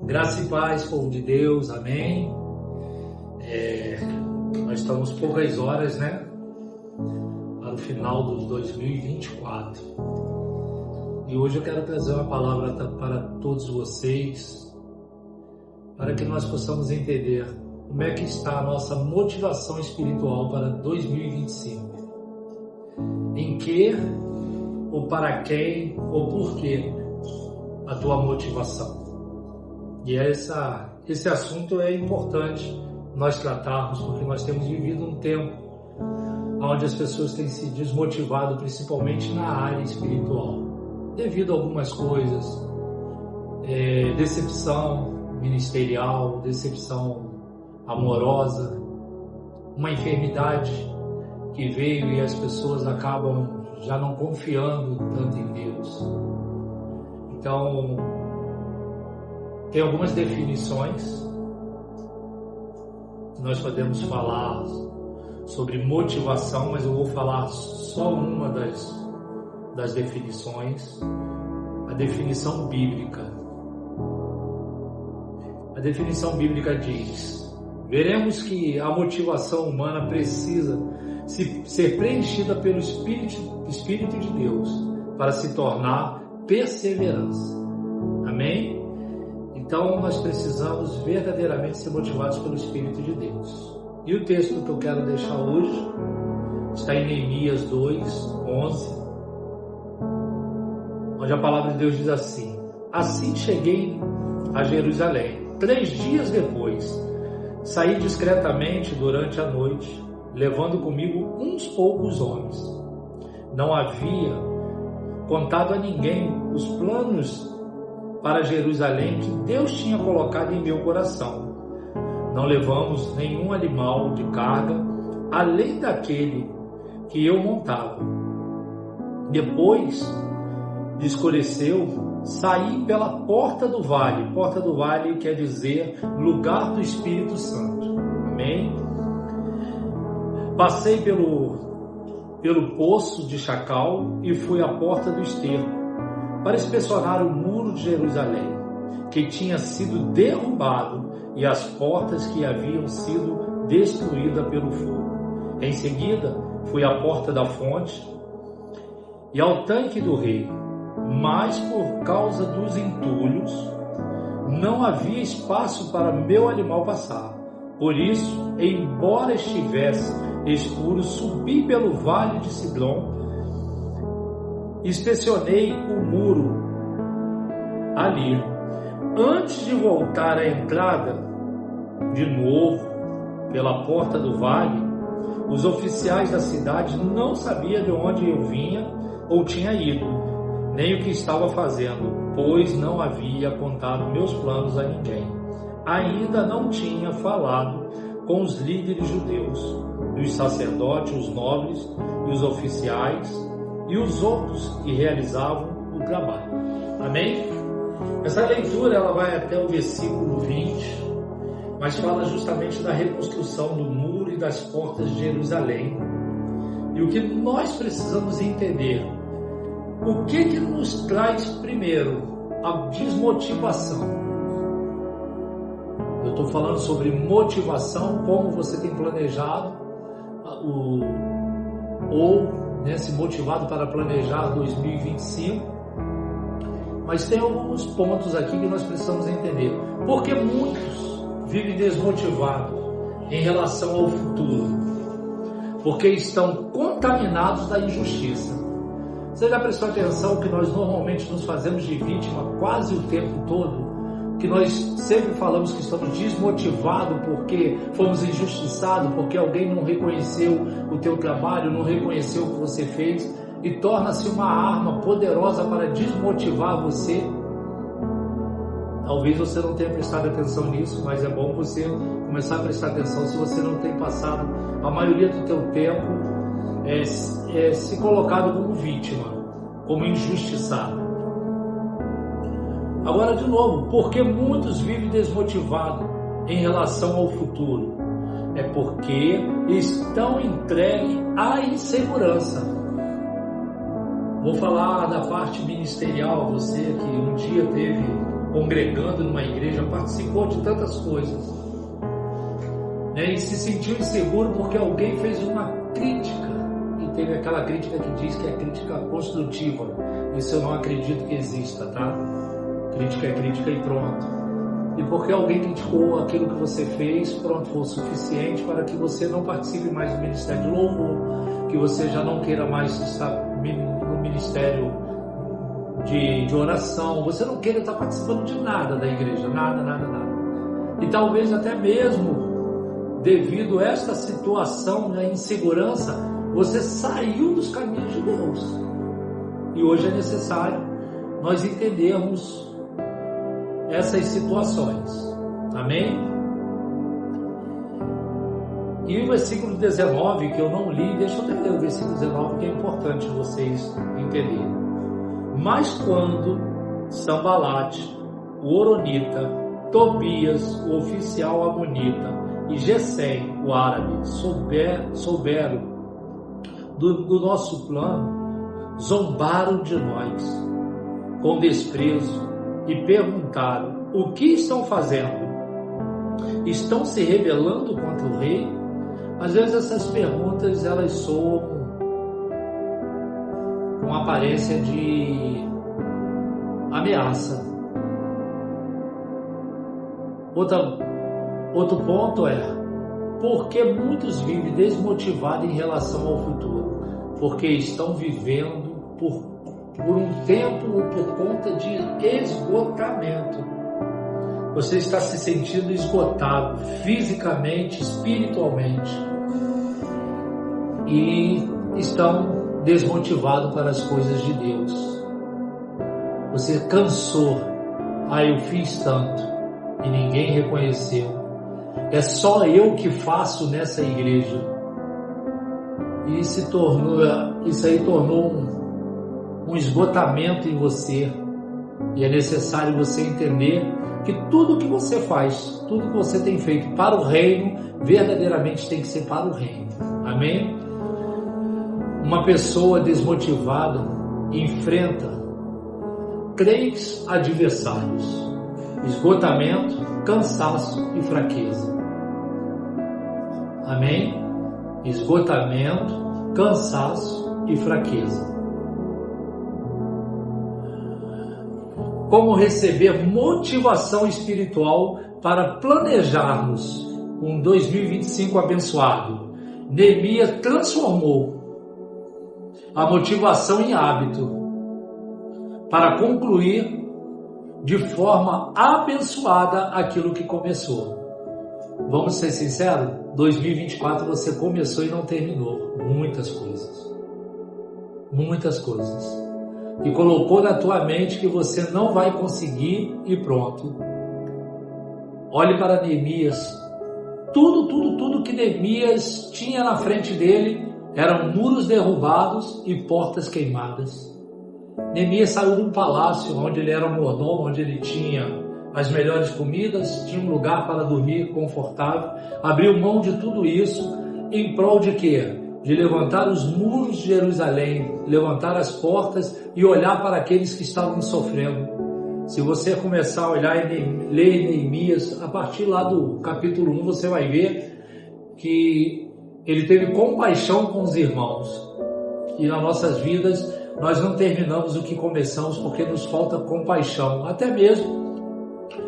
Graça e paz, povo de Deus, amém. Nós estamos poucas horas, para o final de 2024. E hoje eu quero trazer uma palavra para todos vocês, para que nós possamos entender como é que está a nossa motivação espiritual para 2025. Em que, ou para quem, ou por que a tua motivação. E esse assunto é importante nós tratarmos, porque nós temos vivido um tempo onde as pessoas têm se desmotivado, principalmente na área espiritual, devido a algumas coisas, decepção ministerial, decepção amorosa, uma enfermidade que veio e as pessoas acabam já não confiando tanto em Deus. Então, tem algumas definições. Nós podemos falar sobre motivação, mas eu vou falar só uma das definições, a definição bíblica. A definição bíblica diz: veremos que a motivação humana precisa ser preenchida pelo Espírito de Deus para se tornar perseverança. Amém? Então, nós precisamos verdadeiramente ser motivados pelo Espírito de Deus. E o texto que eu quero deixar hoje está em Neemias 2:11, onde a palavra de Deus diz assim: assim cheguei a Jerusalém. 3 dias depois, saí discretamente durante a noite, levando comigo uns poucos homens. Não havia contado a ninguém os planos para Jerusalém que Deus tinha colocado em meu coração. Não levamos nenhum animal de carga, além daquele que eu montava. Depois de escureceu, saí pela porta do vale. Porta do vale quer dizer lugar do Espírito Santo. Amém? Passei pelo poço de Chacal e fui à porta do esterco, para inspecionar o muro de Jerusalém, que tinha sido derrubado, e as portas que haviam sido destruídas pelo fogo. Em seguida, fui à porta da fonte e ao tanque do rei, mas por causa dos entulhos, não havia espaço para meu animal passar. Por isso, embora estivesse escuro, subi pelo vale de Sidom, inspecionei o muro ali. Antes de voltar à entrada de novo pela porta do vale, os oficiais da cidade não sabiam de onde eu vinha ou tinha ido, nem o que estava fazendo, pois não havia contado meus planos a ninguém. Ainda não tinha falado com os líderes judeus, os sacerdotes, os nobres e os oficiais e os outros que realizavam o trabalho. Amém? Essa leitura ela vai até o versículo 20, mas fala justamente da reconstrução do muro e das portas de Jerusalém. E o que nós precisamos entender, o que nos traz primeiro a desmotivação. Eu estou falando sobre motivação, como você tem planejado se motivado para planejar 2025, mas tem alguns pontos aqui que nós precisamos entender. Porque muitos vivem desmotivados em relação ao futuro, porque estão contaminados da injustiça. Você já prestou atenção que nós normalmente nos fazemos de vítima quase o tempo todo? Que nós sempre falamos que estamos desmotivados porque fomos injustiçados, porque alguém não reconheceu o teu trabalho, não reconheceu o que você fez, e torna-se uma arma poderosa para desmotivar você. Talvez você não tenha prestado atenção nisso, mas é bom você começar a prestar atenção se você não tem passado a maioria do teu tempo se colocado como vítima, como injustiçado. Agora, de novo, porque muitos vivem desmotivados em relação ao futuro? É porque estão entregues à insegurança. Vou falar da parte ministerial, você que um dia teve congregando numa igreja, participou de tantas coisas, né? E se sentiu inseguro porque alguém fez uma crítica, e teve aquela crítica que diz que é crítica construtiva. Isso eu não acredito que exista, tá? Crítica é crítica e pronto. E porque alguém criticou aquilo que você fez, pronto, foi o suficiente para que você não participe mais do ministério de louvor, que você já não queira mais estar no ministério de oração, você não queira estar participando de nada da igreja, nada. E talvez até mesmo devido a esta situação, né, insegurança, você saiu dos caminhos de Deus. E hoje é necessário nós entendermos essas situações. Amém? E o versículo 19, que eu não li, deixa eu ler o versículo 19, que é importante vocês entenderem. Mas quando Sambalate, o Horonita, Tobias, o oficial amonita, e Gesem, o árabe, souberam do nosso plano, zombaram de nós com desprezo e perguntaram: o que estão fazendo? Estão se rebelando contra o rei? Às vezes essas perguntas elas soam com aparência de ameaça. Outro ponto é: por que muitos vivem desmotivados em relação ao futuro? Porque estão vivendo por um tempo ou por conta de esgotamento. Você está se sentindo esgotado fisicamente, espiritualmente, e estão desmotivados para as coisas de Deus. Você cansou. Eu fiz tanto e ninguém reconheceu. É só eu que faço nessa igreja. E isso aí tornou um esgotamento em você. E é necessário você entender que tudo que você faz, tudo que você tem feito para o reino, verdadeiramente tem que ser para o reino. Amém? Uma pessoa desmotivada enfrenta 3 adversários: esgotamento, cansaço e fraqueza. Amém? Esgotamento, cansaço e fraqueza. Como receber motivação espiritual para planejarmos um 2025 abençoado? Neemias transformou a motivação em hábito para concluir de forma abençoada aquilo que começou. Vamos ser sinceros? 2024 você começou e não terminou muitas coisas. E colocou na tua mente que você não vai conseguir e pronto. Olhe para Neemias. Tudo que Neemias tinha na frente dele eram muros derrubados e portas queimadas. Neemias saiu de um palácio onde ele era mordomo, onde ele tinha as melhores comidas, tinha um lugar para dormir confortável, abriu mão de tudo isso em prol de quê? De levantar os muros de Jerusalém, levantar as portas e olhar para aqueles que estavam sofrendo. Se você começar a olhar e ler Neemias, a partir lá do capítulo 1, você vai ver que ele teve compaixão com os irmãos. E nas nossas vidas, nós não terminamos o que começamos porque nos falta compaixão, até mesmo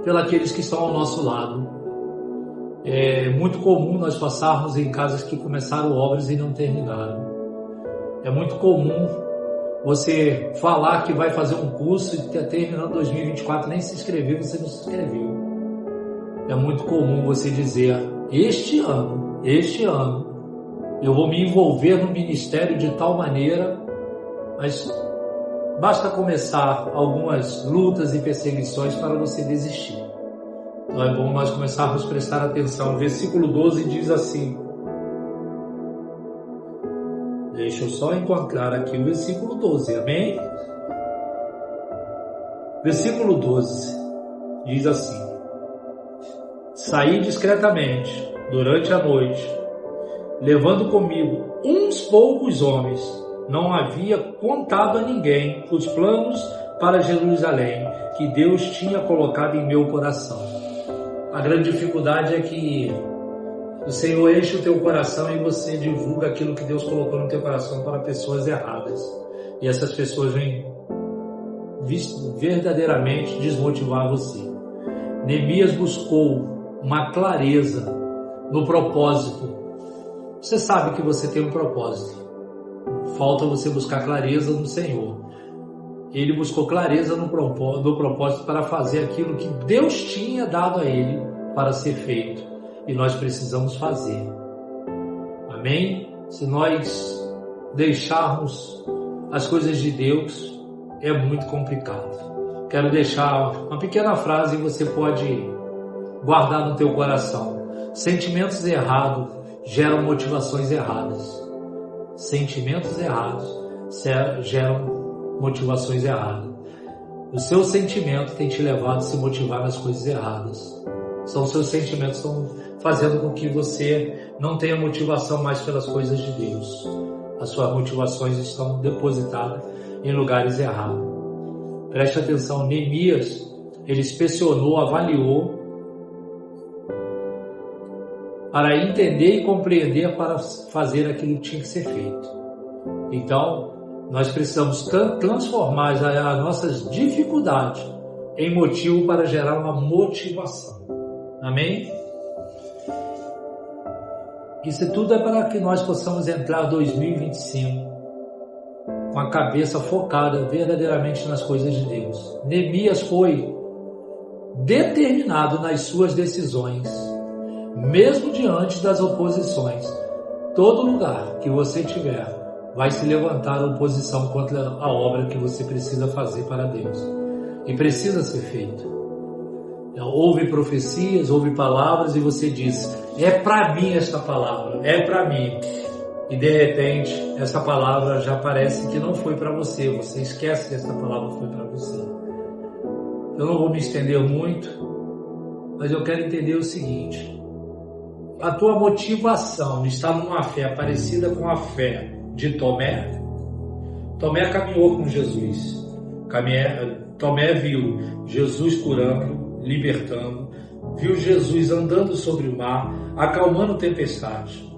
pelos que estão ao nosso lado. É muito comum nós passarmos em casas que começaram obras e não terminaram. É muito comum você falar que vai fazer um curso e terminando 2024 nem se inscreveu, você não se inscreveu. É muito comum você dizer: este ano, eu vou me envolver no ministério de tal maneira, mas basta começar algumas lutas e perseguições para você desistir. Então é bom nós começarmos a prestar atenção. O versículo 12 diz assim. Deixa eu só encontrar aqui o versículo 12, amém? Versículo 12 diz assim: saí discretamente durante a noite, levando comigo uns poucos homens. Não havia contado a ninguém os planos para Jerusalém que Deus tinha colocado em meu coração. A grande dificuldade é que o Senhor enche o teu coração e você divulga aquilo que Deus colocou no teu coração para pessoas erradas. E essas pessoas vêm verdadeiramente desmotivar você. Neemias buscou uma clareza no propósito. Você sabe que você tem um propósito. Falta você buscar clareza no Senhor. Ele buscou clareza no propósito para fazer aquilo que Deus tinha dado a ele para ser feito. E nós precisamos fazer. Amém? Se nós deixarmos as coisas de Deus, é muito complicado. Quero deixar uma pequena frase e você pode guardar no teu coração. Sentimentos errados geram motivações erradas. Sentimentos errados geram motivações erradas. O seu sentimento tem te levado a se motivar nas coisas erradas. São os seus sentimentos que estão fazendo com que você não tenha motivação mais pelas coisas de Deus. As suas motivações estão depositadas em lugares errados. Preste atenção, Neemias, ele inspecionou, avaliou, para entender e compreender para fazer aquilo que tinha que ser feito. Então, nós precisamos transformar as nossas dificuldades em motivo para gerar uma motivação. Amém? Isso tudo é para que nós possamos entrar em 2025 com a cabeça focada verdadeiramente nas coisas de Deus. Neemias foi determinado nas suas decisões, mesmo diante das oposições. Todo lugar que você tiver vai se levantar oposição contra a obra que você precisa fazer para Deus. E precisa ser feito. Houve profecias, houve palavras e você diz, é para mim esta palavra, é para mim. E de repente, essa palavra já parece que não foi para você. Você esquece que essa palavra foi para você. Eu não vou me estender muito, mas eu quero entender o seguinte. A tua motivação está numa fé parecida com a fé de Tomé? Tomé caminhou com Jesus. Tomé viu Jesus curando, libertando, viu Jesus andando sobre o mar, acalmando tempestade.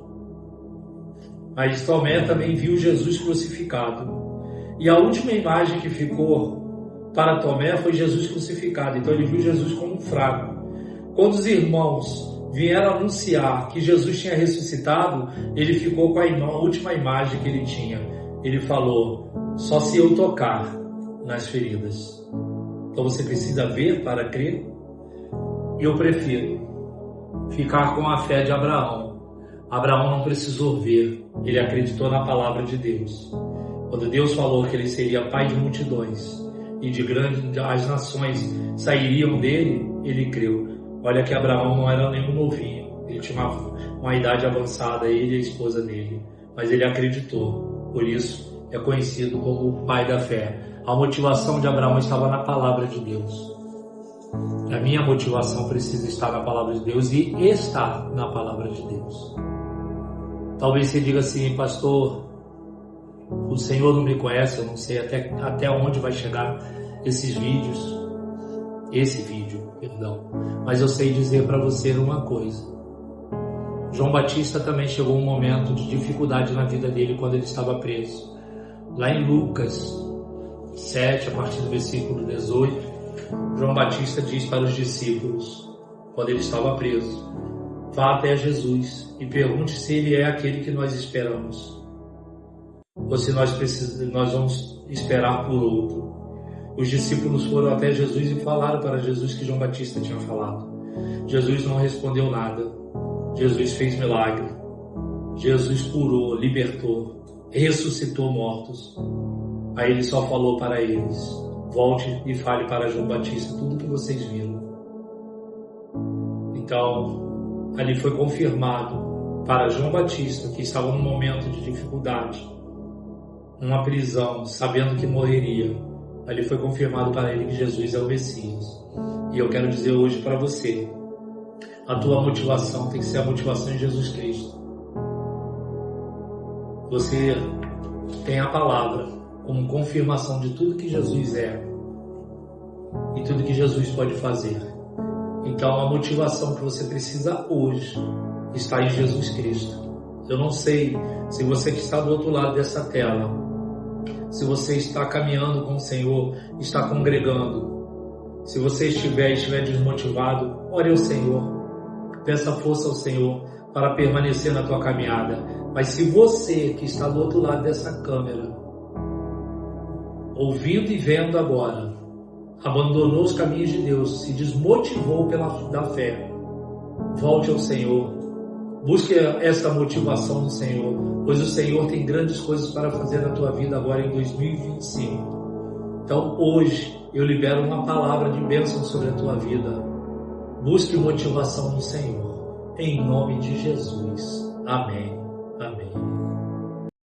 Mas Tomé também viu Jesus crucificado. E a última imagem que ficou para Tomé foi Jesus crucificado. Então ele viu Jesus como um fraco. Quando os irmãos vieram anunciar que Jesus tinha ressuscitado, ele ficou com a última imagem que ele tinha. Ele falou, só se eu tocar nas feridas. Então você precisa ver para crer. Eu prefiro ficar com a fé de Abraão. Abraão não precisou ver, ele acreditou na palavra de Deus. Quando Deus falou que ele seria pai de multidões e de grandes as nações sairiam dele, ele creu. Olha que Abraão não era nenhum novinho, ele tinha uma idade avançada, ele e a esposa dele, mas ele acreditou, por isso é conhecido como o pai da fé. A motivação de Abraão estava na palavra de Deus. A minha motivação precisa estar na palavra de Deus e está na palavra de Deus. Talvez você diga assim, pastor, o Senhor não me conhece, eu não sei até onde vai chegar esse vídeo, mas eu sei dizer para você uma coisa. João Batista também chegou um momento de dificuldade na vida dele quando ele estava preso. Lá em Lucas 7, a partir do versículo 18, João Batista diz para os discípulos, quando ele estava preso, vá até Jesus e pergunte se ele é aquele que nós esperamos, ou se nós vamos esperar por outro. Os discípulos foram até Jesus e falaram para Jesus que João Batista tinha falado. Jesus não respondeu nada. Jesus fez milagre. Jesus curou, libertou, ressuscitou mortos. Aí ele só falou para eles, volte e fale para João Batista tudo o que vocês viram. Então, ali foi confirmado para João Batista, que estava num momento de dificuldade, numa prisão, sabendo que morreria. Ali foi confirmado para ele que Jesus é o Messias. E eu quero dizer hoje para você, a tua motivação tem que ser a motivação de Jesus Cristo. Você tem a palavra como confirmação de tudo que Jesus é. e tudo que Jesus pode fazer. Então a motivação que você precisa hoje está em Jesus Cristo. Eu não sei se você que está do outro lado dessa tela, se você está caminhando com o Senhor, está congregando. Se você estiver desmotivado, ore ao Senhor, peça força ao Senhor para permanecer na tua caminhada. Mas se você que está do outro lado dessa câmera, ouvindo e vendo agora, abandonou os caminhos de Deus, se desmotivou da fé, volte ao Senhor, busque essa motivação no Senhor, pois o Senhor tem grandes coisas para fazer na tua vida agora em 2025. Então hoje eu libero uma palavra de bênção sobre a tua vida. Busque motivação no Senhor, em nome de Jesus. Amém. Amém.